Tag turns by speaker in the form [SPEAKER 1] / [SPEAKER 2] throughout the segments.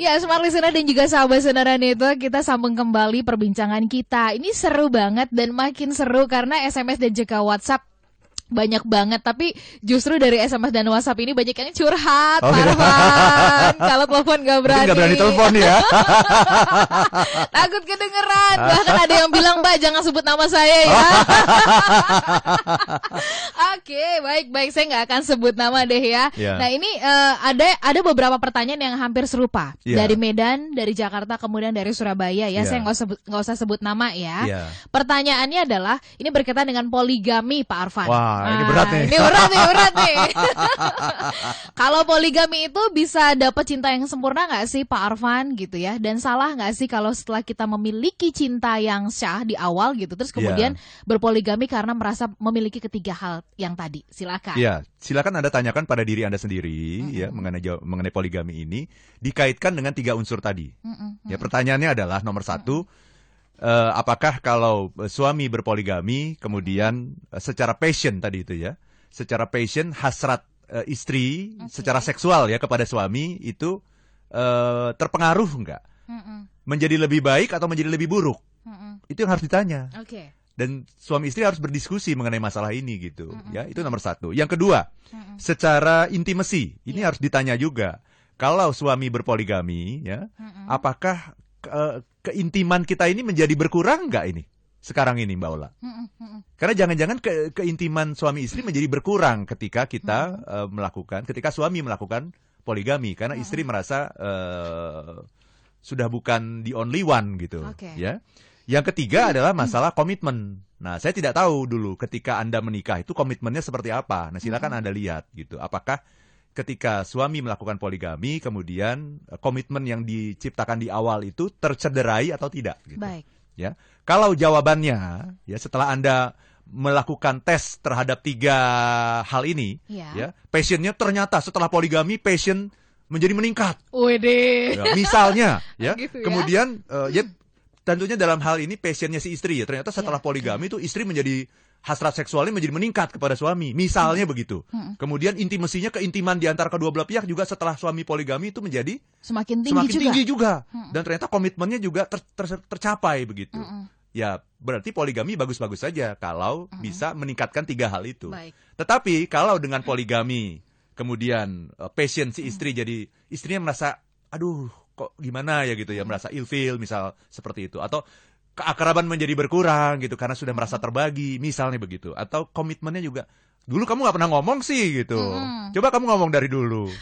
[SPEAKER 1] Ya, Smart Listener dan juga sahabat Sonora Network, kita sambung kembali perbincangan kita. Ini seru banget dan makin seru karena SMS dan juga WhatsApp banyak banget, tapi justru dari SMS dan WhatsApp ini banyak yang curhat, Pak Arfan. Kalau telepon gak berani.
[SPEAKER 2] Gak berani telepon ya.
[SPEAKER 1] Takut kedengeran. Bahkan ada yang bilang, Mbak jangan sebut nama saya ya. Oke, baik-baik, saya nggak akan sebut nama deh ya. Nah ini ada beberapa pertanyaan yang hampir serupa dari Medan, dari Jakarta, kemudian dari Surabaya ya. Saya nggak usah sebut nama ya. Pertanyaannya adalah ini berkaitan dengan poligami, Pak Arfan.
[SPEAKER 2] Ini berat nih.
[SPEAKER 1] Ini berat nih. Kalau poligami itu bisa dapat cinta yang sempurna nggak sih, Pak Arfan gitu ya? Dan salah nggak sih kalau setelah kita memiliki cinta yang syah di awal gitu, terus kemudian berpoligami karena merasa memiliki ketiga hal yang tadi? Silakan.
[SPEAKER 2] Ya, silakan Anda tanyakan pada diri Anda sendiri ya mengenai poligami ini dikaitkan dengan 3 unsur tadi. Ya, pertanyaannya adalah nomor 1. Apakah kalau suami berpoligami kemudian secara passion tadi itu ya, secara passion hasrat istri secara seksual ya kepada suami itu terpengaruh enggak? Menjadi lebih baik atau menjadi lebih buruk? Itu yang harus ditanya. Dan suami istri harus berdiskusi mengenai masalah ini gitu ya, itu nomor 1. Yang kedua, secara intimacy ini harus ditanya juga. Kalau suami berpoligami ya, apakah keintiman kita ini menjadi berkurang nggak ini sekarang ini Mbak Ola? Karena jangan-jangan keintiman suami istri menjadi berkurang ketika kita ketika suami melakukan poligami karena istri merasa sudah bukan the only one gitu ya. Yang ketiga adalah masalah komitmen. Nah, saya tidak tahu dulu ketika Anda menikah itu komitmennya seperti apa. Nah, silakan Anda lihat gitu. Apakah ketika suami melakukan poligami, kemudian komitmen yang diciptakan di awal itu tercederai atau tidak? Gitu.
[SPEAKER 1] Baik.
[SPEAKER 2] Ya, kalau jawabannya, ya setelah Anda melakukan tes terhadap 3 hal ini, ya passionnya ternyata setelah poligami passion menjadi meningkat.
[SPEAKER 1] Wede.
[SPEAKER 2] Ya, misalnya, ya,
[SPEAKER 1] gitu ya?
[SPEAKER 2] kemudian ya tentunya dalam hal ini passionnya si istri ya ternyata setelah poligami itu istri menjadi hasrat seksualnya menjadi meningkat kepada suami, misalnya begitu. Kemudian intimasinya, keintiman di antara kedua belah pihak juga setelah suami poligami itu menjadi
[SPEAKER 1] semakin
[SPEAKER 2] tinggi juga. Dan ternyata komitmennya juga tercapai begitu. Ya berarti poligami bagus-bagus saja kalau bisa meningkatkan 3 hal itu. Tetapi kalau dengan poligami kemudian passion si istri jadi istrinya merasa aduh kok gimana ya gitu ya, merasa ilfeel misal seperti itu, atau keakraban menjadi berkurang gitu karena sudah merasa terbagi, misalnya begitu. Atau komitmennya juga, dulu kamu nggak pernah ngomong sih gitu. Coba kamu ngomong dari dulu.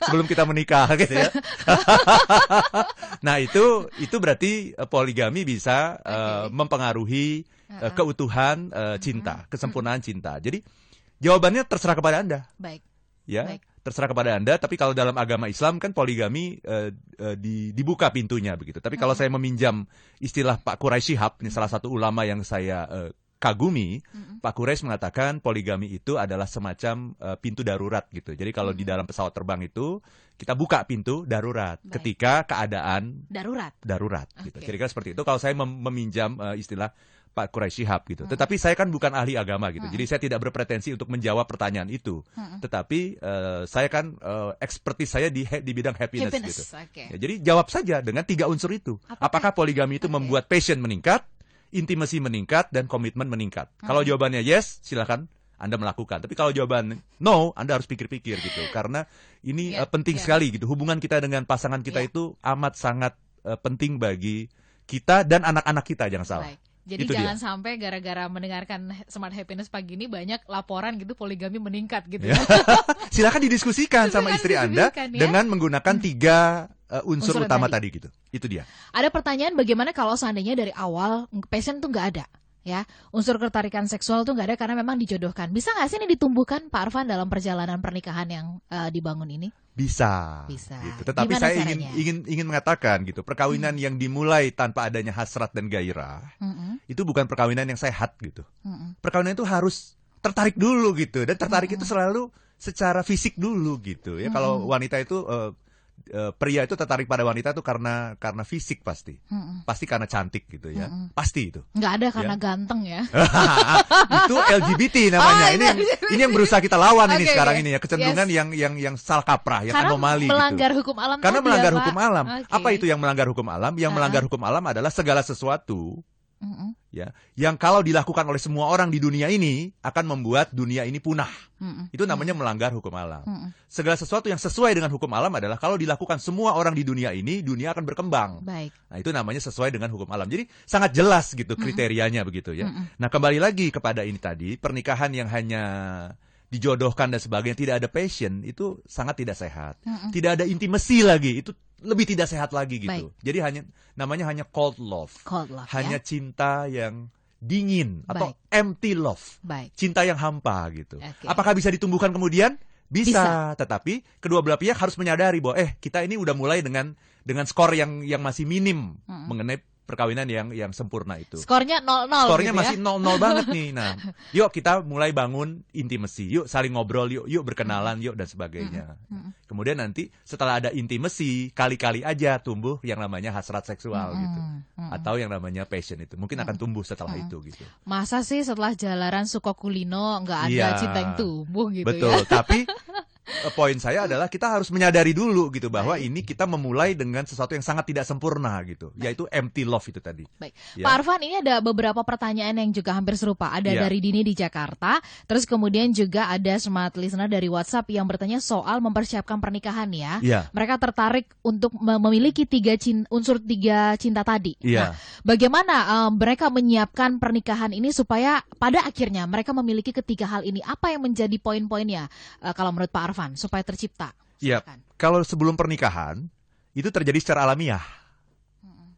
[SPEAKER 2] Sebelum kita menikah gitu ya. Nah, itu berarti poligami bisa mempengaruhi keutuhan cinta, kesempurnaan cinta. Jadi jawabannya terserah kepada Anda.
[SPEAKER 1] Baik.
[SPEAKER 2] Ya. Baik. Terserah kepada Anda, tapi kalau dalam agama Islam kan poligami dibuka pintunya begitu. Tapi kalau saya meminjam istilah Pak Quraisy Shihab, ini salah satu ulama yang saya kagumi, Pak Quraisy mengatakan poligami itu adalah semacam pintu darurat gitu. Jadi kalau di dalam pesawat terbang itu kita buka pintu darurat ketika keadaan darurat gitu. Kira-kira seperti itu kalau saya meminjam istilah Pak Quraisy Shihab gitu. Tetapi saya kan bukan ahli agama gitu. Jadi saya tidak berpretensi untuk menjawab pertanyaan itu. Tetapi saya kan ekspertis saya di bidang happiness gitu. Ya, jadi jawab saja dengan 3 unsur itu. Apakah poligami itu membuat passion meningkat, intimasi meningkat, dan komitmen meningkat? Kalau jawabannya yes, silakan Anda melakukan. Tapi kalau jawaban no, Anda harus pikir-pikir gitu. Karena ini penting sekali gitu. Hubungan kita dengan pasangan kita itu amat sangat penting bagi kita dan anak-anak kita, jangan salah.
[SPEAKER 1] Jadi itu jangan sampai gara-gara mendengarkan Smart Happiness pagi ini banyak laporan gitu poligami meningkat gitu.
[SPEAKER 2] Silakan didiskusikan sama istri Anda dengan menggunakan 3 unsur utama tadi gitu. Itu dia.
[SPEAKER 1] Ada pertanyaan, bagaimana kalau seandainya dari awal passion tuh nggak ada? Ya, unsur ketertarikan seksual tuh nggak ada karena memang dijodohkan. Bisa nggak sih ini ditumbuhkan, Pak Arfan, dalam perjalanan pernikahan yang dibangun ini?
[SPEAKER 2] Bisa. Gitu. Tetapi saya ingin mengatakan gitu, perkawinan yang dimulai tanpa adanya hasrat dan gairah, itu bukan perkawinan yang sehat gitu. Perkawinan itu harus tertarik dulu gitu, dan tertarik itu selalu secara fisik dulu gitu ya. Kalau wanita itu pria itu tertarik pada wanita itu karena fisik pasti. Pasti karena cantik gitu ya. Pasti itu.
[SPEAKER 1] Nggak ada karena ganteng ya.
[SPEAKER 2] Itu LGBT namanya. Ini yang berusaha kita lawan ini sekarang ini ya. Kecenderungan yang salah kaprah, yang
[SPEAKER 1] karena
[SPEAKER 2] anomali
[SPEAKER 1] melanggar
[SPEAKER 2] gitu.
[SPEAKER 1] hukum alam.
[SPEAKER 2] Karena melanggar
[SPEAKER 1] ya,
[SPEAKER 2] hukum
[SPEAKER 1] Pak.
[SPEAKER 2] alam. Apa itu yang melanggar hukum alam? Yang melanggar hukum alam adalah segala sesuatu ya, yang kalau dilakukan oleh semua orang di dunia ini akan membuat dunia ini punah. Itu namanya melanggar hukum alam. Segala sesuatu yang sesuai dengan hukum alam adalah kalau dilakukan semua orang di dunia ini, dunia akan berkembang.
[SPEAKER 1] Baik.
[SPEAKER 2] Nah, itu namanya sesuai dengan hukum alam. Jadi sangat jelas gitu kriterianya begitu ya. Nah, kembali lagi kepada ini tadi, pernikahan yang hanya dijodohkan dan sebagainya, tidak ada passion, itu sangat tidak sehat. Tidak ada intimacy lagi, itu lebih tidak sehat lagi gitu.
[SPEAKER 1] Baik.
[SPEAKER 2] Jadi namanya hanya cold love. Hanya
[SPEAKER 1] ya.
[SPEAKER 2] cinta yang dingin atau
[SPEAKER 1] Baik.
[SPEAKER 2] empty love.
[SPEAKER 1] Baik.
[SPEAKER 2] Cinta yang hampa gitu.
[SPEAKER 1] Oke.
[SPEAKER 2] Apakah bisa ditumbuhkan kemudian? Bisa. Tetapi kedua belah pihak harus menyadari bahwa kita ini udah mulai dengan skor yang masih minim mengenai perkawinan yang sempurna itu.
[SPEAKER 1] Skornya 0-0
[SPEAKER 2] Skornya
[SPEAKER 1] gitu
[SPEAKER 2] masih 0-0 banget nih. Nah, yuk kita mulai bangun intimacy, yuk saling ngobrol, yuk berkenalan, yuk dan sebagainya. Kemudian nanti setelah ada intimacy, kali-kali aja tumbuh yang namanya hasrat seksual gitu. Atau yang namanya passion itu. Mungkin akan tumbuh setelah itu gitu.
[SPEAKER 1] Masa sih setelah jalaran Sukokulino nggak ada cinta yang tumbuh gitu.
[SPEAKER 2] Betul,
[SPEAKER 1] ya?
[SPEAKER 2] tapi poin saya adalah kita harus menyadari dulu gitu bahwa ini kita memulai dengan sesuatu yang sangat tidak sempurna gitu, yaitu empty love itu tadi.
[SPEAKER 1] Baik.
[SPEAKER 2] Ya.
[SPEAKER 1] Pak Arfan, ini ada beberapa pertanyaan yang juga hampir serupa. Ada dari Dini di Jakarta, terus kemudian juga ada smart listener dari WhatsApp yang bertanya soal mempersiapkan pernikahan ya. Mereka tertarik untuk memiliki unsur tiga cinta tadi. Nah, bagaimana mereka menyiapkan pernikahan ini supaya pada akhirnya mereka memiliki ketiga hal ini? Apa yang menjadi poin-poinnya kalau menurut Pak Arfan supaya tercipta?
[SPEAKER 2] Iya, kalau sebelum pernikahan itu terjadi secara alamiah.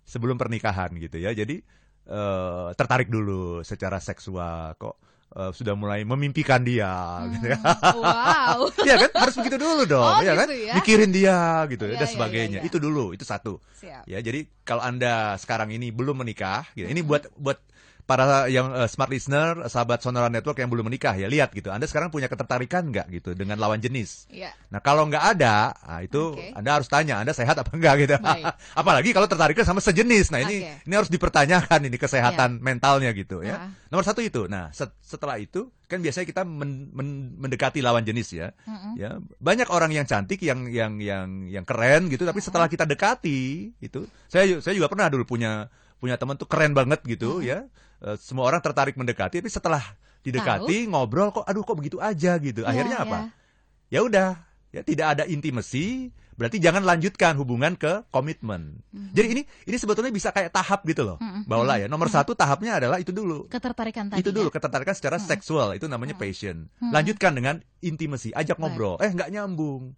[SPEAKER 2] Sebelum pernikahan gitu ya. Jadi tertarik dulu secara seksual kok. Sudah mulai memimpikan dia gitu ya.
[SPEAKER 1] Wow.
[SPEAKER 2] Iya kan, harus begitu dulu dong, ya kan?
[SPEAKER 1] Gitu ya?
[SPEAKER 2] Mikirin dia gitu
[SPEAKER 1] Ya,
[SPEAKER 2] dan sebagainya.
[SPEAKER 1] ya.
[SPEAKER 2] Itu dulu, itu satu.
[SPEAKER 1] Siap.
[SPEAKER 2] Ya, jadi kalau Anda sekarang ini belum menikah, gitu. Ini buat para yang smart listener, sahabat Sonora Network yang belum menikah ya, lihat gitu. Anda sekarang punya ketertarikan nggak gitu dengan lawan jenis?
[SPEAKER 1] Ya.
[SPEAKER 2] Nah, kalau nggak ada, itu Anda harus tanya, Anda sehat apa enggak gitu. Apalagi kalau tertariknya sama sejenis. Nah, ini harus dipertanyakan ini kesehatan mentalnya gitu ya. Nomor satu itu. Nah, setelah itu kan biasanya kita mendekati lawan jenis ya. Ya, banyak orang yang cantik yang keren gitu, tapi setelah kita dekati itu, saya juga pernah dulu punya teman tuh keren banget gitu ya. Semua orang tertarik mendekati, tapi setelah didekati ngobrol kok begitu aja gitu. Akhirnya apa? Ya udah, ya tidak ada intimacy, berarti jangan lanjutkan hubungan ke komitmen. Jadi ini sebetulnya bisa kayak tahap gitu loh. Bawalah ya. Nomor satu tahapnya adalah itu dulu.
[SPEAKER 1] Ketertarikan tadi.
[SPEAKER 2] Itu dulu, ketertarikan secara seksual, itu namanya passion. Lanjutkan dengan intimacy, ajak ngobrol. Nggak nyambung.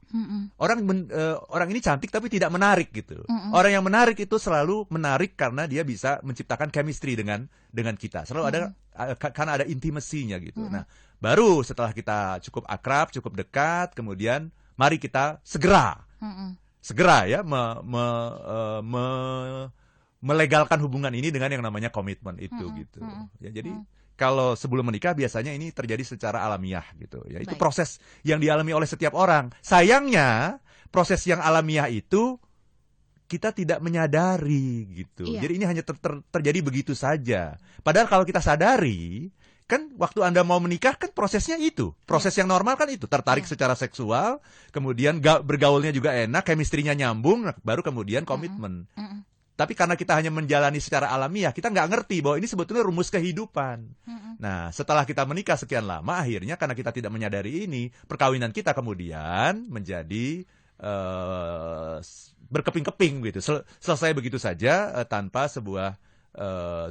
[SPEAKER 2] Orang ini cantik tapi tidak menarik gitu. Orang yang menarik itu selalu menarik karena dia bisa menciptakan chemistry dengan kita. Selalu ada karena ada intimacy-nya gitu. Nah, baru setelah kita cukup akrab, cukup dekat, kemudian mari kita segera ya melegalkan hubungan ini dengan yang namanya komitmen itu gitu. Ya, jadi kalau sebelum menikah biasanya ini terjadi secara alamiah gitu. Ya, itu proses yang dialami oleh setiap orang. Sayangnya proses yang alamiah itu kita tidak menyadari gitu. Jadi ini hanya terjadi begitu saja. Padahal kalau kita sadari, kan waktu Anda mau menikah kan prosesnya itu. Proses yang normal kan itu. Tertarik secara seksual, kemudian bergaulnya juga enak, chemistry-nya nyambung, baru kemudian komitmen. Tapi karena kita hanya menjalani secara alamiah, kita nggak ngerti bahwa ini sebetulnya rumus kehidupan. Nah, setelah kita menikah sekian lama, akhirnya karena kita tidak menyadari ini, perkawinan kita kemudian menjadi berkeping-keping gitu. Selesai begitu saja tanpa sebuah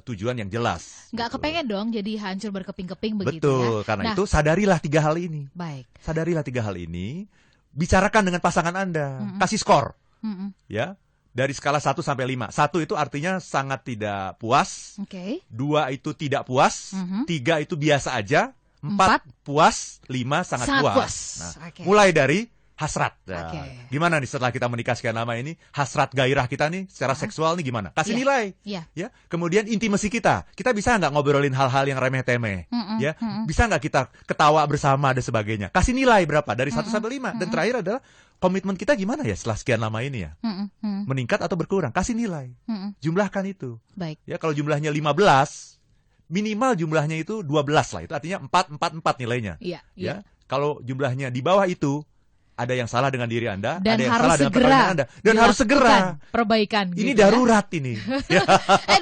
[SPEAKER 2] tujuan yang jelas.
[SPEAKER 1] Nggak
[SPEAKER 2] gitu.
[SPEAKER 1] kepengen dong jadi hancur berkeping-keping begitu.
[SPEAKER 2] Betul, karena itu sadarilah 3 hal ini.
[SPEAKER 1] Baik.
[SPEAKER 2] Sadarilah 3 hal ini, bicarakan dengan pasangan Anda, kasih skor. Ya. Dari skala 1 sampai 5. 1 itu artinya sangat tidak puas. 2 itu tidak puas. 3 itu biasa aja. 4 puas. 5 sangat puas. Nah, mulai dari hasrat. Nah,
[SPEAKER 1] Oke.
[SPEAKER 2] gimana nih setelah kita menikah sekian lama ini, hasrat gairah kita nih secara seksual nih gimana? Kasih
[SPEAKER 1] Iya.
[SPEAKER 2] nilai.
[SPEAKER 1] Iya.
[SPEAKER 2] Ya, kemudian intimasi kita bisa nggak ngobrolin hal-hal yang remeh-temeh, ya, bisa nggak kita ketawa bersama dan sebagainya. Kasih nilai berapa dari 1 sampai 5. Dan terakhir adalah komitmen kita gimana ya setelah sekian lama ini ya, meningkat atau berkurang? Kasih nilai, jumlahkan itu.
[SPEAKER 1] Baik.
[SPEAKER 2] Ya, kalau jumlahnya 15, minimal jumlahnya itu 12 lah. Itu artinya 4 nilainya.
[SPEAKER 1] Iya.
[SPEAKER 2] Ya, kalau jumlahnya di bawah itu, ada yang salah dengan diri Anda,
[SPEAKER 1] Dan
[SPEAKER 2] ada yang
[SPEAKER 1] harus
[SPEAKER 2] salah dengan
[SPEAKER 1] segera
[SPEAKER 2] pertanyaan Anda, dan harus segera.
[SPEAKER 1] dilakukan perbaikan.
[SPEAKER 2] Ini
[SPEAKER 1] gitu
[SPEAKER 2] darurat ini. Ya.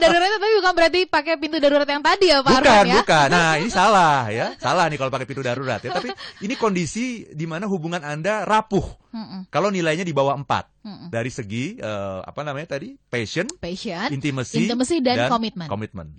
[SPEAKER 1] Darurat itu tapi bukan berarti pakai pintu darurat yang tadi ya Pak
[SPEAKER 2] Bukan,
[SPEAKER 1] Arfan ya?
[SPEAKER 2] bukan. Nah, ini salah ya. Salah nih kalau pakai pintu darurat ya. Tapi ini kondisi di mana hubungan Anda rapuh. Kalau nilainya di bawah 4. Dari segi apa namanya tadi? Passion,
[SPEAKER 1] Passion,
[SPEAKER 2] intimacy
[SPEAKER 1] dan komitmen.